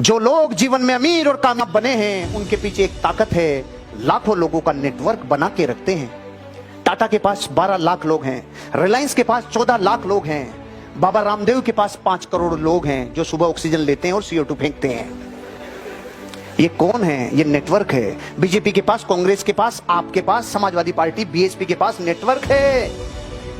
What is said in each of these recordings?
जो लोग जीवन में अमीर और कामयाब बने हैं उनके पीछे एक ताकत है, लाखों लोगों का नेटवर्क बना के रखते हैं। टाटा के पास 12 लाख लोग हैं, रिलायंस के पास 14 लाख लोग हैं, बाबा रामदेव के पास 5 करोड़ लोग हैं जो सुबह ऑक्सीजन लेते हैं और CO2 फेंकते हैं। ये कौन है? ये नेटवर्क है। बीजेपी के पास, कांग्रेस के पास, आपके पास, समाजवादी पार्टी BSP के पास नेटवर्क है।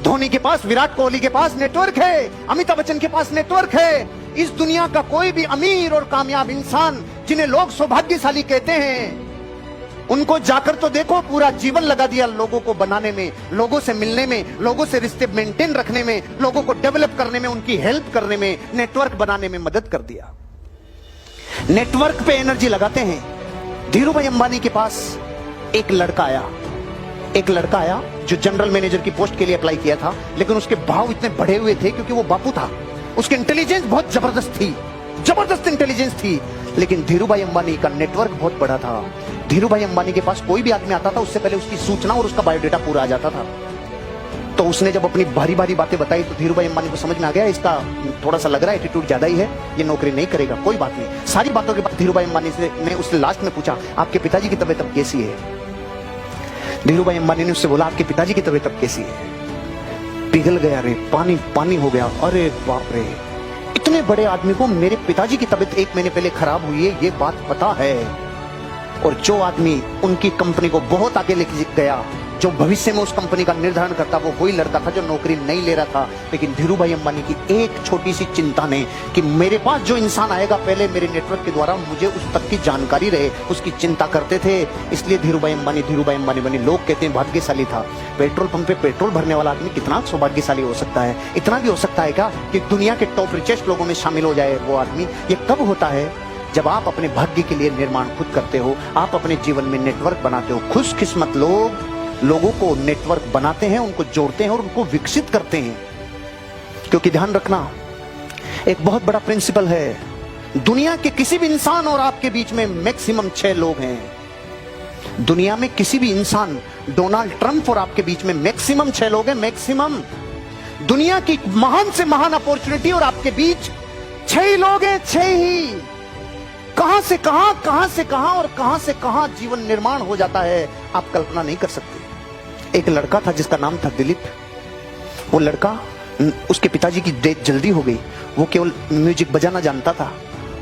धोनी के पास, विराट कोहली के पास नेटवर्क है, अमिताभ बच्चन के पास नेटवर्क है। इस दुनिया का कोई भी अमीर और कामयाब इंसान जिन्हें लोग सौभाग्यशाली कहते हैं, उनको जाकर तो देखो, पूरा जीवन लगा दिया लोगों को बनाने में, लोगों से मिलने में, लोगों से रिश्ते मेंटेन रखने में, लोगों को डेवलप करने में, उनकी हेल्प करने में, नेटवर्क बनाने में मदद कर दिया। नेटवर्क पे एनर्जी लगाते हैं। धीरूभाई अंबानी के पास एक लड़का आया जो जनरल मैनेजर की पोस्ट के लिए अप्लाई किया था, लेकिन उसके भाव इतने बढ़े हुए थे क्योंकि वो बापू था। उसकी इंटेलिजेंस बहुत जबरदस्त इंटेलिजेंस थी, लेकिन धीरूभाई अंबानी का नेटवर्क बहुत बड़ा था। धीरूभाई अंबानी के पास कोई भी आदमी आता था, उससे पहले उसकी सूचना और उसका बायोडेटा पूरा आ जाता था। तो उसने जब अपनी भारी भारी बातें बताई तो धीरूभाई अंबानी को समझ में आ गया, इसका थोड़ा सा लग रहा है एटीट्यूड ज्यादा ही है, ये नौकरी नहीं करेगा। कोई बात नहीं। सारी बातों के बाद धीरूभाई अंबानी ने उससे लास्ट में पूछा, आपके पिताजी की तबीयत अब कैसी है? धीरूभाई अंबानी ने उससे बोला, आपके पिताजी की तबीयत अब कैसी है? पिघल गया रे, पानी पानी हो गया। अरे बाप रे, इतने बड़े आदमी को मेरे पिताजी की तबीयत 1 महीने पहले खराब हुई है, ये बात पता है। और जो आदमी उनकी कंपनी को बहुत आगे लेके गया, जो भविष्य में उस कंपनी का निर्धारण करता, वो वही लड़का था जो नौकरी नहीं ले रहा था। लेकिन धीरूभाई अंबानी की एक छोटी सी चिंता ने कि मेरे पास जो इंसान आएगा पहले मेरे नेटवर्क के द्वारा मुझे उस तक की जानकारी रहे, उसकी चिंता करते थे। इसलिए धीरूभाई अंबानी बने। लोग कहते हैं भाग्यशाली था। पेट्रोल पंप पे पेट्रोल भरने वाला आदमी कितना सौभाग्यशाली हो सकता है? इतना भी हो सकता है क्या कि दुनिया के टॉप रिचेस्ट लोगों में शामिल हो जाए वो आदमी? ये कब होता है? जब आप अपने भाग्य के लिए निर्माण खुद करते हो, आप अपने जीवन में नेटवर्क बनाते हो। खुशकिस्मत लोग लोगों को नेटवर्क बनाते हैं, उनको जोड़ते हैं और उनको विकसित करते हैं। क्योंकि ध्यान रखना, एक बहुत बड़ा प्रिंसिपल है, दुनिया के किसी भी इंसान और आपके बीच में मैक्सिमम 6 लोग हैं। दुनिया में किसी भी इंसान, डोनाल्ड ट्रंप और आपके बीच में मैक्सिमम 6 लोग हैं। मैक्सिमम दुनिया की महान से महान अपॉर्चुनिटी और आपके बीच 6 ही लोग हैं। 6 ही। कहां से कहां और कहां से कहां जीवन निर्माण हो जाता है, आप कल्पना नहीं कर सकते। एक लड़का था जिसका नाम था दिलीप। वो लड़का, उसके पिताजी की डेथ जल्दी हो गई। वो केवल म्यूजिक बजाना जानता था।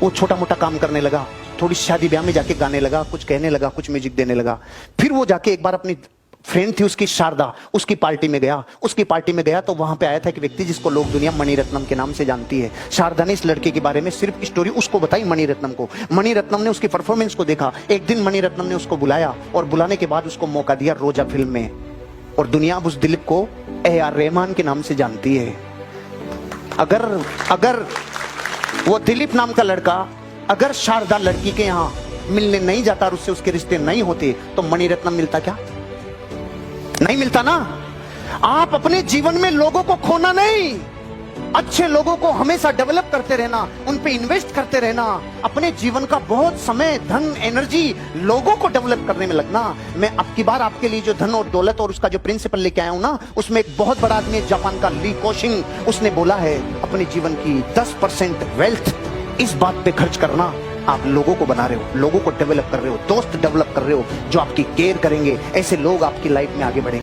वो छोटा मोटा काम करने लगा, थोड़ी शादी ब्याह में जाके गाने लगा, कुछ कहने लगा, कुछ म्यूजिक देने लगा। फिर वो जाके एक बार अपनी फ्रेंड थी उसकी, शारदा, उसकी पार्टी में गया तो वहां पे आया था एक व्यक्ति जिसको लोग दुनिया मणिरत्नम के नाम से जानती है। शारदा ने इस लड़के के बारे में सिर्फ स्टोरी उसको बताई मणिरत्नम को। मणिरत्नम ने उसकी परफॉर्मेंस को देखा। एक दिन मणिरत्नम ने उसको बुलाया और बुलाने के बाद उसको मौका दिया रोजा फिल्म में। और दुनिया अब उस दिलीप को AR रहमान के नाम से जानती है। अगर वो दिलीप नाम का लड़का अगर शारदा लड़की के यहाँ मिलने नहीं जाता और उससे उसके रिश्ते नहीं होते तो मणिरत्नम मिलता क्या? नहीं मिलता ना। आप अपने जीवन में लोगों को खोना नहीं, अच्छे लोगों को हमेशा डेवलप करते रहना, उन पे इन्वेस्ट करते रहना, अपने जीवन का बहुत समय, धन, एनर्जी लोगों को डेवलप करने में लगना। मैं अब की बार आपके लिए जो धन और दौलत और उसका जो प्रिंसिपल लेके आया हूं ना, उसमें एक बहुत बड़ा आदमी है जापान का, ली कोशिंग। उसने बोला है अपने जीवन की 10% वेल्थ इस बात पे खर्च करना, आप लोगों को बना रहे हो, लोगों को डेवलप कर रहे हो, दोस्त डेवलप कर रहे हो जो आपकी केयर करेंगे। ऐसे लोग आपकी लाइफ में आगे बढ़ेंगे।